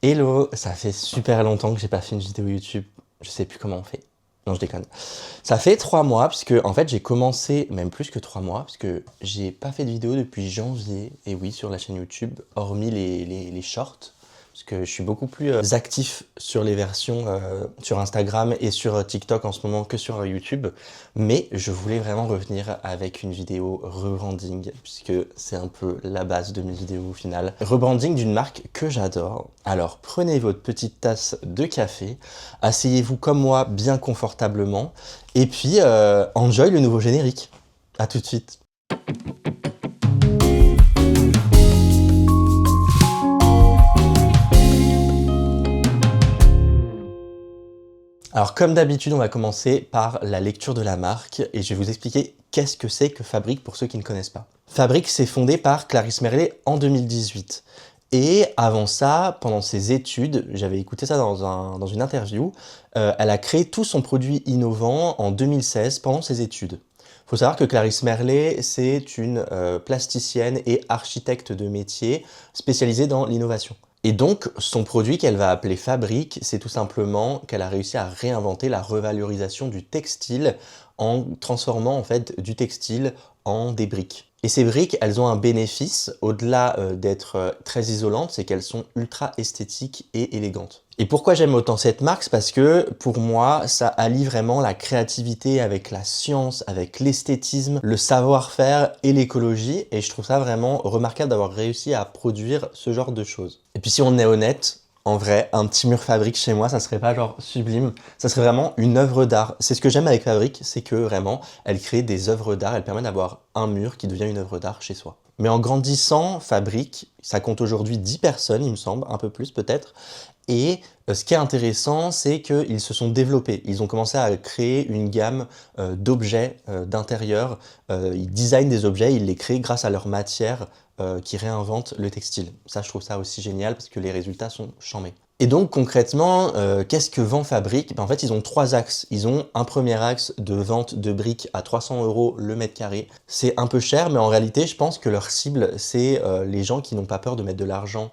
Hello, ça fait super longtemps que j'ai pas fait une vidéo YouTube. Je sais plus comment on fait. Non, je déconne. Ça fait 3 mois, puisque en fait j'ai commencé, même plus que 3 mois, puisque j'ai pas fait de vidéo depuis janvier, et oui, sur la chaîne YouTube, hormis les shorts, parce que je suis beaucoup plus actif sur les versions sur Instagram et sur TikTok en ce moment que sur YouTube, mais je voulais vraiment revenir avec une vidéo rebranding, puisque c'est un peu la base de mes vidéos au final. Rebranding d'une marque que j'adore. Alors prenez votre petite tasse de café, asseyez-vous comme moi bien confortablement, et puis enjoy le nouveau générique. À tout de suite. Alors comme d'habitude, on va commencer par la lecture de la marque et je vais vous expliquer qu'est-ce que c'est que Fabric pour ceux qui ne connaissent pas. Fabric s'est fondé par Clarisse Merlet en 2018. Et avant ça, pendant ses études, j'avais écouté ça dans une interview, elle a créé tout son produit innovant en 2016 pendant ses études. Il faut savoir que Clarisse Merlet, c'est une plasticienne et architecte de métier spécialisée dans l'innovation. Et donc, son produit qu'elle va appeler Fabric, c'est tout simplement qu'elle a réussi à réinventer la revalorisation du textile en transformant en fait du textile en des briques. Et ces briques, elles ont un bénéfice, au-delà d'être très isolantes, c'est qu'elles sont ultra esthétiques et élégantes. Et pourquoi j'aime autant cette marque? C'est parce que pour moi, ça allie vraiment la créativité avec la science, avec l'esthétisme, le savoir-faire et l'écologie. Et je trouve ça vraiment remarquable d'avoir réussi à produire ce genre de choses. Et puis si on est honnête, en vrai, un petit mur Fabric chez moi, ça serait pas genre sublime, ça serait vraiment une œuvre d'art. C'est ce que j'aime avec Fabric, c'est que vraiment, elle crée des œuvres d'art, elle permet d'avoir un mur qui devient une œuvre d'art chez soi. Mais en grandissant, Fabric, ça compte aujourd'hui 10 personnes, il me semble, un peu plus peut-être. Et ce qui est intéressant, c'est qu'ils se sont développés. Ils ont commencé à créer une gamme d'objets d'intérieur. Ils designent des objets, ils les créent grâce à leur matière qui réinvente le textile. Ça, je trouve ça aussi génial parce que les résultats sont chambés. Et donc concrètement, qu'est-ce que vend Fabric? En fait, ils ont 3 axes. Ils ont un premier axe de vente de briques à 300 € le mètre carré. C'est un peu cher, mais en réalité, je pense que leur cible, c'est les gens qui n'ont pas peur de mettre de l'argent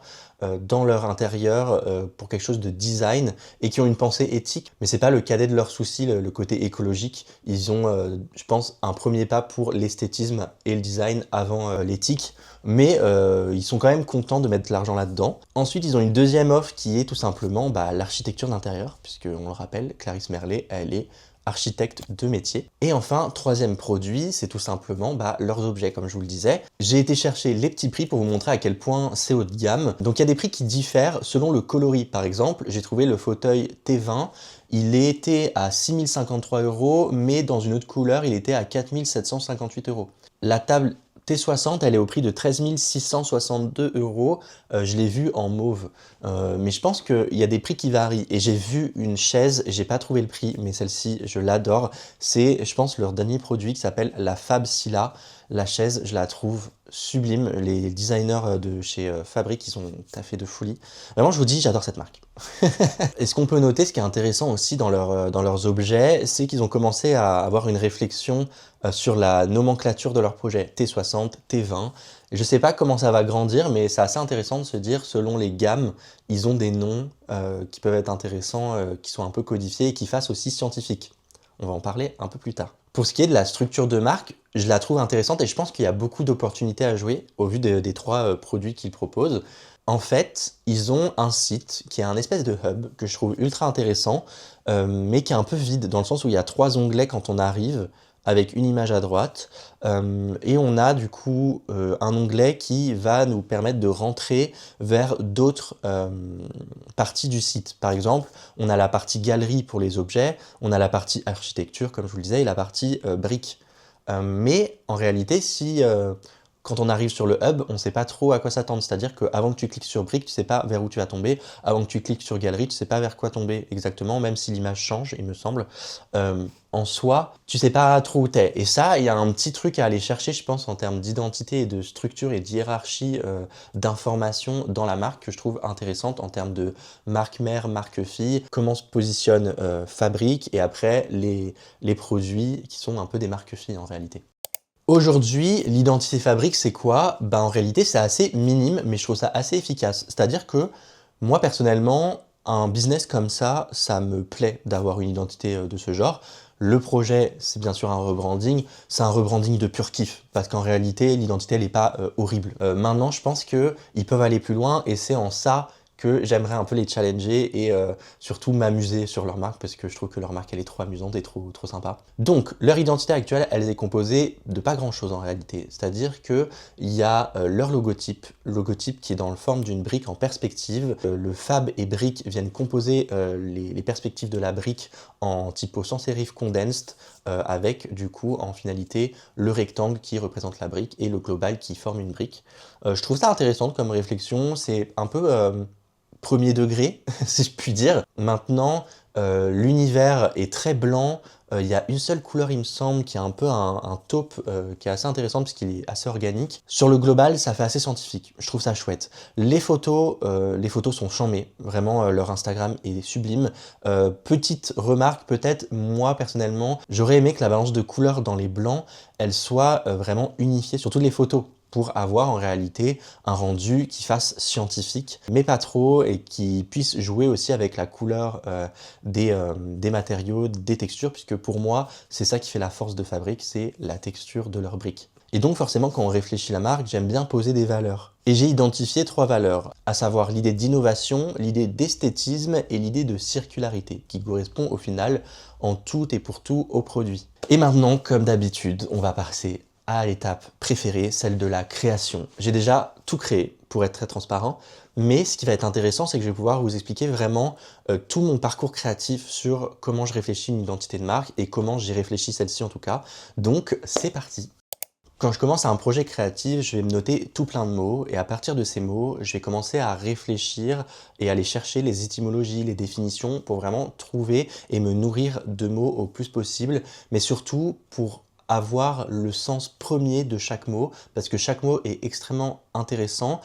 dans leur intérieur pour quelque chose de design et qui ont une pensée éthique. Mais c'est pas le cadet de leur souci, le côté écologique. Ils ont, je pense, un premier pas pour l'esthétisme et le design avant l'éthique. Mais ils sont quand même contents de mettre de l'argent là-dedans. Ensuite, ils ont une deuxième offre qui est tout simplement l'architecture d'intérieur, puisque on le rappelle, Clarisse Merlet, elle est architecte de métier. Et enfin, troisième produit, c'est tout simplement leurs objets, comme je vous le disais. J'ai été chercher les petits prix pour vous montrer à quel point c'est haut de gamme. Donc il y a des prix qui diffèrent selon le coloris. Par exemple, j'ai trouvé le fauteuil T20, il était à 6 053 €, mais dans une autre couleur, il était à 4 758 €. La table T60, elle est au prix de 13 662 €. Je l'ai vue en mauve. Mais je pense qu'il y a des prix qui varient. Et j'ai vu une chaise, j'ai pas trouvé le prix, mais celle-ci, je l'adore. C'est, je pense, leur dernier produit qui s'appelle la Fab Silla. La chaise, je la trouve sublime. Les designers de chez Fabric, ils ont taffé de folie. Vraiment, je vous dis, j'adore cette marque. Et ce qu'on peut noter, ce qui est intéressant aussi dans leurs objets, c'est qu'ils ont commencé à avoir une réflexion sur la nomenclature de leur projet, T60, T20. Je ne sais pas comment ça va grandir, mais c'est assez intéressant de se dire, selon les gammes, ils ont des noms qui peuvent être intéressants, qui sont un peu codifiés et qui fassent aussi scientifique. On va en parler un peu plus tard. Pour ce qui est de la structure de marque, je la trouve intéressante et je pense qu'il y a beaucoup d'opportunités à jouer au vu des 3 produits qu'ils proposent. En fait, ils ont un site qui est un espèce de hub que je trouve ultra intéressant, mais qui est un peu vide, dans le sens où il y a 3 onglets quand on arrive, avec une image à droite, et on a du coup un onglet qui va nous permettre de rentrer vers d'autres parties du site. Par exemple, on a la partie galerie pour les objets, on a la partie architecture, comme je vous le disais, et la partie briques. Mais en réalité, quand on arrive sur le hub, on ne sait pas trop à quoi s'attendre. C'est-à-dire qu'avant que tu cliques sur brique, tu ne sais pas vers où tu vas tomber. Avant que tu cliques sur galerie, tu ne sais pas vers quoi tomber exactement, même si l'image change, il me semble. En soi, tu ne sais pas trop où tu es. Et ça, il y a un petit truc à aller chercher, je pense, en termes d'identité et de structure et d'hiérarchie d'information dans la marque que je trouve intéressante en termes de marque mère, marque fille, comment se positionne Fabric et après les produits qui sont un peu des marques filles en réalité. Aujourd'hui, l'identité Fabric, c'est quoi? En réalité, c'est assez minime, mais je trouve ça assez efficace. C'est-à-dire que Moi, personnellement, un business comme ça me plaît d'avoir une identité de ce genre. Le projet, c'est bien sûr un rebranding, c'est un rebranding de pur kiff, parce qu'en réalité, l'identité, elle n'est pas horrible. Maintenant, je pense qu'ils peuvent aller plus loin, et c'est en ça que j'aimerais un peu les challenger et surtout m'amuser sur leur marque, parce que je trouve que leur marque, elle est trop amusante et trop sympa. Donc, leur identité actuelle, elle est composée de pas grand-chose en réalité. C'est-à-dire que il y a leur logotype qui est dans la forme d'une brique en perspective. Le fab et brique viennent composer les perspectives de la brique en typo sans sérif condensed, avec du coup en finalité le rectangle qui représente la brique et le global qui forme une brique. Je trouve ça intéressant comme réflexion, c'est un peu premier degré, si je puis dire. Maintenant, l'univers est très blanc. Il y a une seule couleur, il me semble, qui est un peu un taupe, qui est assez intéressant parce qu'il est assez organique. Sur le global, ça fait assez scientifique. Je trouve ça chouette. Les photos sont chambées. Vraiment, leur Instagram est sublime. Petite remarque, peut-être, moi, personnellement, j'aurais aimé que la balance de couleurs dans les blancs, elle soit vraiment unifiée sur toutes les photos, pour avoir en réalité un rendu qui fasse scientifique, mais pas trop, et qui puisse jouer aussi avec la couleur des matériaux, des textures, puisque pour moi, c'est ça qui fait la force de Fabrique, c'est la texture de leurs briques. Et donc forcément, quand on réfléchit la marque, j'aime bien poser des valeurs. Et j'ai identifié 3 valeurs, à savoir l'idée d'innovation, l'idée d'esthétisme et l'idée de circularité, qui correspond au final en tout et pour tout au produit. Et maintenant, comme d'habitude, on va passer à l'étape préférée, celle de la création. J'ai déjà tout créé, pour être très transparent, mais ce qui va être intéressant, c'est que je vais pouvoir vous expliquer vraiment tout mon parcours créatif sur comment je réfléchis une identité de marque et comment j'ai réfléchi celle-ci en tout cas. Donc c'est parti. Quand je commence un projet créatif, je vais me noter tout plein de mots et à partir de ces mots, je vais commencer à réfléchir et aller chercher les étymologies, les définitions pour vraiment trouver et me nourrir de mots au plus possible, mais surtout pour avoir le sens premier de chaque mot, parce que chaque mot est extrêmement intéressant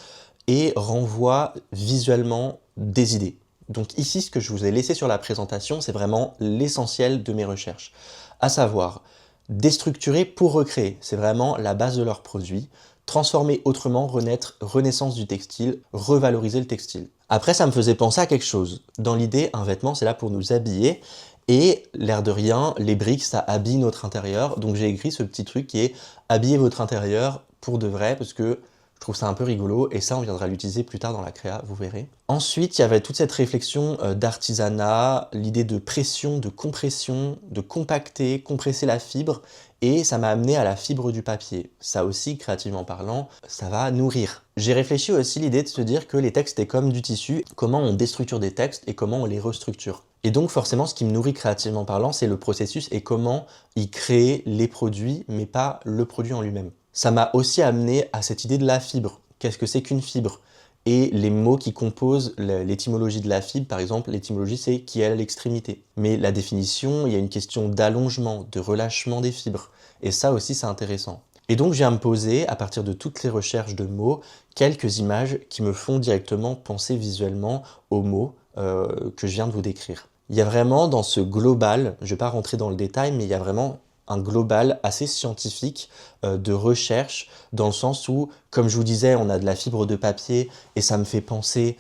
et renvoie visuellement des idées. Donc ici, ce que je vous ai laissé sur la présentation, c'est vraiment l'essentiel de mes recherches, à savoir déstructurer pour recréer, c'est vraiment la base de leur produit. Transformer autrement, renaître, renaissance du textile, revaloriser le textile. Après, ça me faisait penser à quelque chose. Dans l'idée, un vêtement, c'est là pour nous habiller. Et l'air de rien, les briques, ça habille notre intérieur. Donc j'ai écrit ce petit truc qui est habiller votre intérieur pour de vrai, parce que je trouve ça un peu rigolo. Et ça, on viendra l'utiliser plus tard dans la créa, vous verrez. Ensuite, il y avait toute cette réflexion d'artisanat, l'idée de pression, de compression, de compacter, compresser la fibre. Et ça m'a amené à la fibre du papier. Ça aussi, créativement parlant, ça va nourrir. J'ai réfléchi aussi l'idée de se dire que les textes étaient comme du tissu, comment on déstructure des textes et comment on les restructure. Et donc forcément, ce qui me nourrit créativement parlant, c'est le processus et comment y créer les produits, mais pas le produit en lui-même. Ça m'a aussi amené à cette idée de la fibre. Qu'est-ce que c'est qu'une fibre? Et les mots qui composent l'étymologie de la fibre, par exemple, l'étymologie c'est qui est à l'extrémité. Mais la définition, il y a une question d'allongement, de relâchement des fibres. Et ça aussi c'est intéressant. Et donc je viens me poser, à partir de toutes les recherches de mots, quelques images qui me font directement penser visuellement aux mots que je viens de vous décrire. Il y a vraiment dans ce global, je ne vais pas rentrer dans le détail, mais il y a vraiment un global assez scientifique de recherche, dans le sens où, comme je vous disais, on a de la fibre de papier et ça me fait penser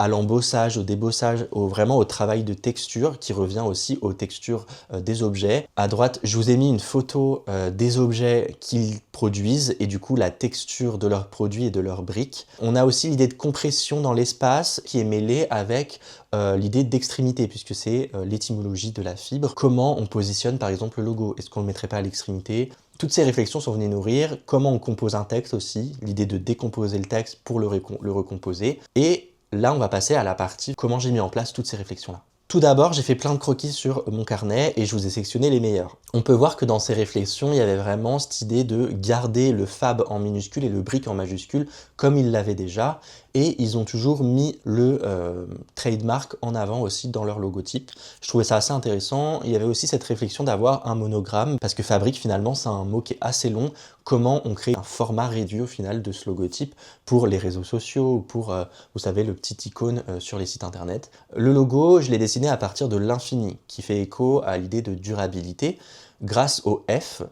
à l'embossage, au débossage, vraiment au travail de texture qui revient aussi aux textures des objets. À droite, je vous ai mis une photo des objets qu'ils produisent et du coup la texture de leurs produits et de leurs briques. On a aussi l'idée de compression dans l'espace qui est mêlée avec l'idée d'extrémité puisque c'est l'étymologie de la fibre. Comment on positionne par exemple le logo? Est-ce qu'on ne le mettrait pas à l'extrémité? Toutes ces réflexions sont venues nourrir comment on compose un texte aussi, l'idée de décomposer le texte pour le recomposer. Et là, on va passer à la partie comment j'ai mis en place toutes ces réflexions-là. Tout d'abord, j'ai fait plein de croquis sur mon carnet et je vous ai sélectionné les meilleurs. On peut voir que dans ces réflexions, il y avait vraiment cette idée de garder le fab en minuscule et le brick en majuscule comme ils l'avaient déjà. Et ils ont toujours mis le trademark en avant aussi dans leur logotype. Je trouvais ça assez intéressant. Il y avait aussi cette réflexion d'avoir un monogramme, parce que fabrique finalement c'est un mot qui est assez long. Comment on crée un format réduit au final de ce logotype pour les réseaux sociaux ou pour, vous savez, le petit icône sur les sites internet. Le logo, je l'ai dessiné à partir de l'infini, qui fait écho à l'idée de durabilité. grâce au F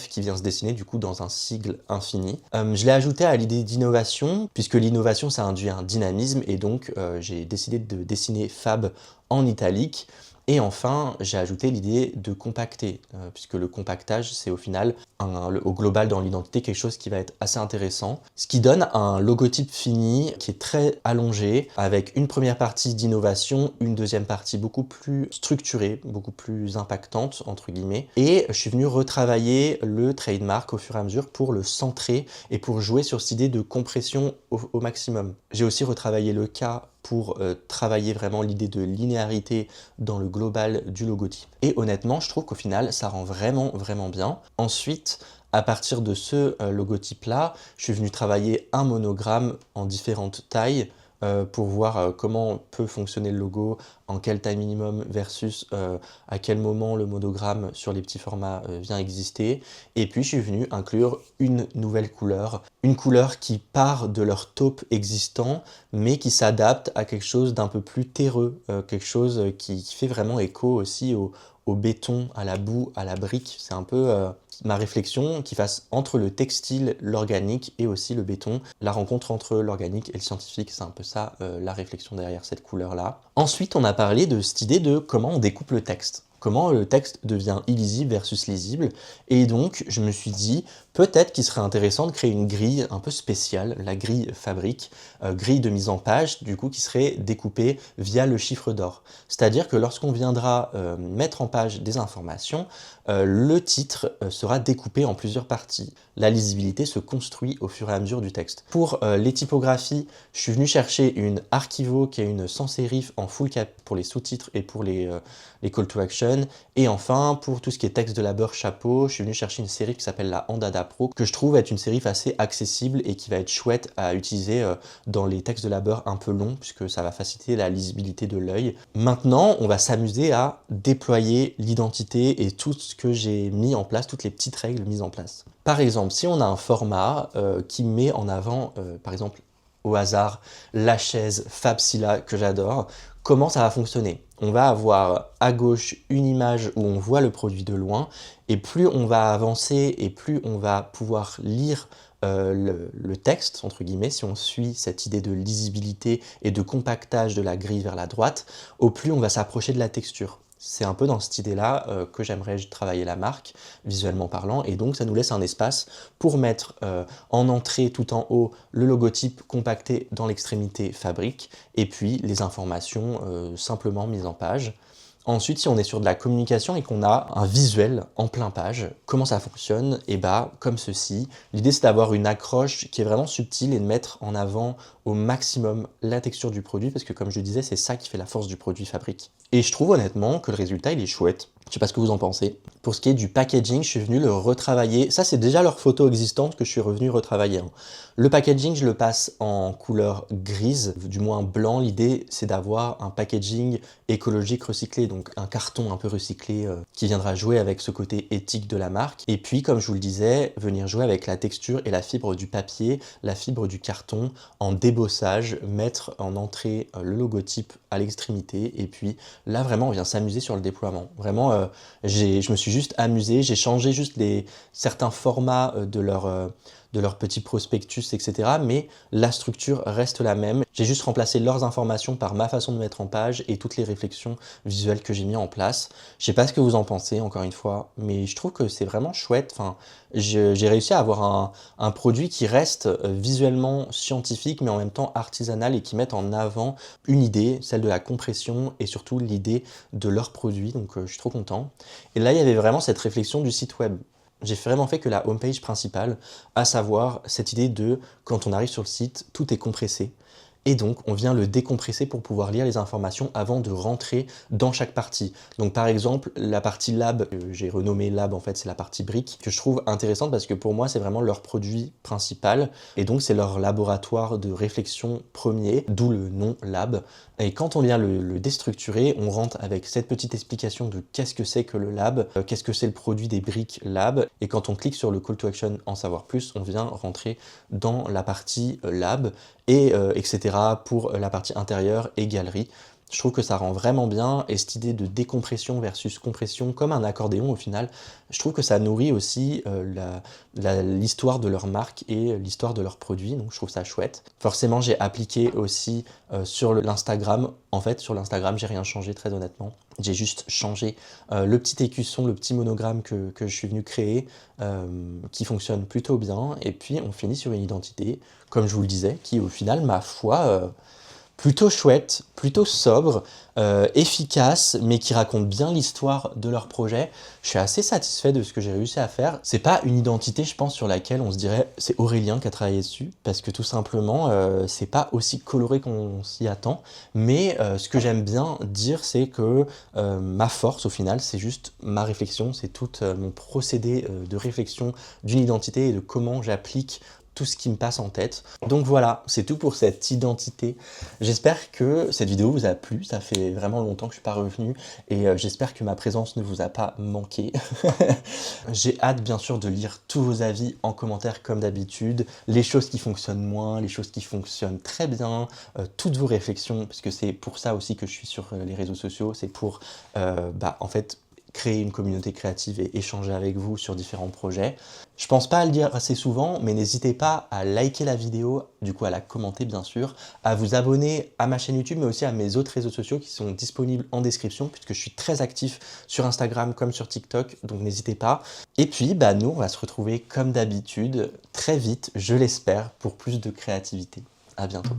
qui vient se dessiner du coup dans un sigle infini. Je l'ai ajouté à l'idée d'innovation, puisque l'innovation ça induit un dynamisme, et donc j'ai décidé de dessiner Fab en italique. Et enfin, j'ai ajouté l'idée de compacter, puisque le compactage, c'est au final, au global dans l'identité, quelque chose qui va être assez intéressant. Ce qui donne un logotype fini qui est très allongé, avec une première partie d'innovation, une deuxième partie beaucoup plus structurée, beaucoup plus impactante, entre guillemets. Et je suis venu retravailler le trademark au fur et à mesure pour le centrer et pour jouer sur cette idée de compression au maximum. J'ai aussi retravaillé le cas pour travailler vraiment l'idée de linéarité dans le global du logotype. Et honnêtement, je trouve qu'au final, ça rend vraiment bien. Ensuite, à partir de ce logotype-là, je suis venu travailler un monogramme en différentes tailles pour voir comment peut fonctionner le logo, en quelle taille minimum versus à quel moment le monogramme sur les petits formats vient exister. Et puis je suis venu inclure une nouvelle couleur, une couleur qui part de leur taupe existant, mais qui s'adapte à quelque chose d'un peu plus terreux, quelque chose qui fait vraiment écho aussi au béton, à la boue, à la brique. C'est un peu ma réflexion qui fasse entre le textile, l'organique et aussi le béton. La rencontre entre l'organique et le scientifique, c'est un peu ça la réflexion derrière cette couleur-là. Ensuite, on a parlé de cette idée de comment on découpe le texte. Comment le texte devient illisible versus lisible. Et donc, je me suis dit, peut-être qu'il serait intéressant de créer une grille un peu spéciale, la grille Fabrique, grille de mise en page, du coup, qui serait découpée via le chiffre d'or. C'est-à-dire que lorsqu'on viendra mettre en page des informations, le titre sera découpé en plusieurs parties. La lisibilité se construit au fur et à mesure du texte. Pour les typographies, je suis venu chercher une Archivo qui est une sans sérif en full cap pour les sous-titres et pour les call to action. Et enfin, pour tout ce qui est texte de labeur chapeau, je suis venu chercher une série qui s'appelle la Andada Pro, que je trouve être une série assez accessible et qui va être chouette à utiliser dans les textes de labeur un peu longs, puisque ça va faciliter la lisibilité de l'œil. Maintenant, on va s'amuser à déployer l'identité et tout ce que j'ai mis en place, toutes les petites règles mises en place. Par exemple, si on a un format qui met en avant, par exemple, au hasard, la chaise Fabsilla que j'adore, comment ça va fonctionner? On va avoir à gauche une image où on voit le produit de loin, et plus on va avancer et plus on va pouvoir lire le texte, entre guillemets, si on suit cette idée de lisibilité et de compactage de la grille vers la droite, au plus on va s'approcher de la texture. C'est un peu dans cette idée-là que j'aimerais travailler la marque, visuellement parlant, et donc ça nous laisse un espace pour mettre en entrée tout en haut le logotype compacté dans l'extrémité Fabrique, et puis les informations simplement mises en page. Ensuite, si on est sur de la communication et qu'on a un visuel en plein page, comment ça fonctionne? Et bah, comme ceci. L'idée, c'est d'avoir une accroche qui est vraiment subtile et de mettre en avant au maximum la texture du produit, parce que comme je le disais, c'est ça qui fait la force du produit Fabrique. Et je trouve honnêtement que le résultat, il est chouette. Je sais pas ce que vous en pensez. Pour ce qui est du packaging, je suis venu le retravailler. Ça, c'est déjà leur photo existante que je suis revenu retravailler. Le packaging, je le passe en couleur grise, du moins blanc. L'idée, c'est d'avoir un packaging écologique recyclé, donc un carton un peu recyclé qui viendra jouer avec ce côté éthique de la marque. Et puis, comme je vous le disais, venir jouer avec la texture et la fibre du papier, la fibre du carton, en débossage, mettre en entrée le logotype à l'extrémité. Et puis là, vraiment, on vient s'amuser sur le déploiement. Vraiment, je me suis juste amusé, j'ai changé juste certains formats de leur petit prospectus, etc. Mais la structure reste la même. J'ai juste remplacé leurs informations par ma façon de mettre en page et toutes les réflexions visuelles que j'ai mis en place. Je sais pas ce que vous en pensez, encore une fois, mais je trouve que c'est vraiment chouette. Enfin, j'ai réussi à avoir un produit qui reste visuellement scientifique, mais en même temps artisanal et qui met en avant une idée, celle de la compression et surtout l'idée de leur produit. Donc je suis trop content. Et là, il y avait vraiment cette réflexion du site web. J'ai vraiment fait que la homepage principale, à savoir cette idée de quand on arrive sur le site, tout est compressé. Et donc, on vient le décompresser pour pouvoir lire les informations avant de rentrer dans chaque partie. Donc, par exemple, la partie lab, j'ai renommé lab, en fait, c'est la partie brique, que je trouve intéressante parce que pour moi, c'est vraiment leur produit principal. Et donc, c'est leur laboratoire de réflexion premier, d'où le nom lab. Et quand on vient le déstructurer, on rentre avec cette petite explication de qu'est-ce que c'est que le lab, qu'est-ce que c'est le produit des briques lab. Et quand on clique sur le call to action en savoir plus, on vient rentrer dans la partie lab et etc. pour la partie intérieure et galerie. Je trouve que ça rend vraiment bien, et cette idée de décompression versus compression, comme un accordéon au final, je trouve que ça nourrit aussi l'histoire de leur marque et l'histoire de leurs produits, donc je trouve ça chouette. Forcément, j'ai appliqué aussi sur l'Instagram. En fait, sur l'Instagram, j'ai rien changé très honnêtement. J'ai juste changé le petit écusson, le petit monogramme que je suis venu créer, qui fonctionne plutôt bien. Et puis, on finit sur une identité, comme je vous le disais, qui au final, ma foi, plutôt chouette, plutôt sobre, efficace, mais qui raconte bien l'histoire de leur projet. Je suis assez satisfait de ce que j'ai réussi à faire. C'est pas une identité, je pense, sur laquelle on se dirait c'est Aurélien qui a travaillé dessus, parce que tout simplement, c'est pas aussi coloré qu'on s'y attend. Mais ce que j'aime bien dire, c'est que ma force, au final, c'est juste ma réflexion, c'est tout mon procédé de réflexion d'une identité et de comment j'applique tout ce qui me passe en tête. Donc voilà, c'est tout pour cette identité. J'espère que cette vidéo vous a plu, ça fait vraiment longtemps que je suis pas revenu, et j'espère que ma présence ne vous a pas manqué. J'ai hâte bien sûr de lire tous vos avis en commentaire comme d'habitude, les choses qui fonctionnent moins, les choses qui fonctionnent très bien, toutes vos réflexions, parce que c'est pour ça aussi que je suis sur les réseaux sociaux, c'est pour en fait créer une communauté créative et échanger avec vous sur différents projets. Je pense pas à le dire assez souvent, mais n'hésitez pas à liker la vidéo, du coup à la commenter bien sûr, à vous abonner à ma chaîne YouTube, mais aussi à mes autres réseaux sociaux qui sont disponibles en description, puisque je suis très actif sur Instagram comme sur TikTok, donc n'hésitez pas. Et puis, nous, on va se retrouver comme d'habitude, très vite, je l'espère, pour plus de créativité. À bientôt.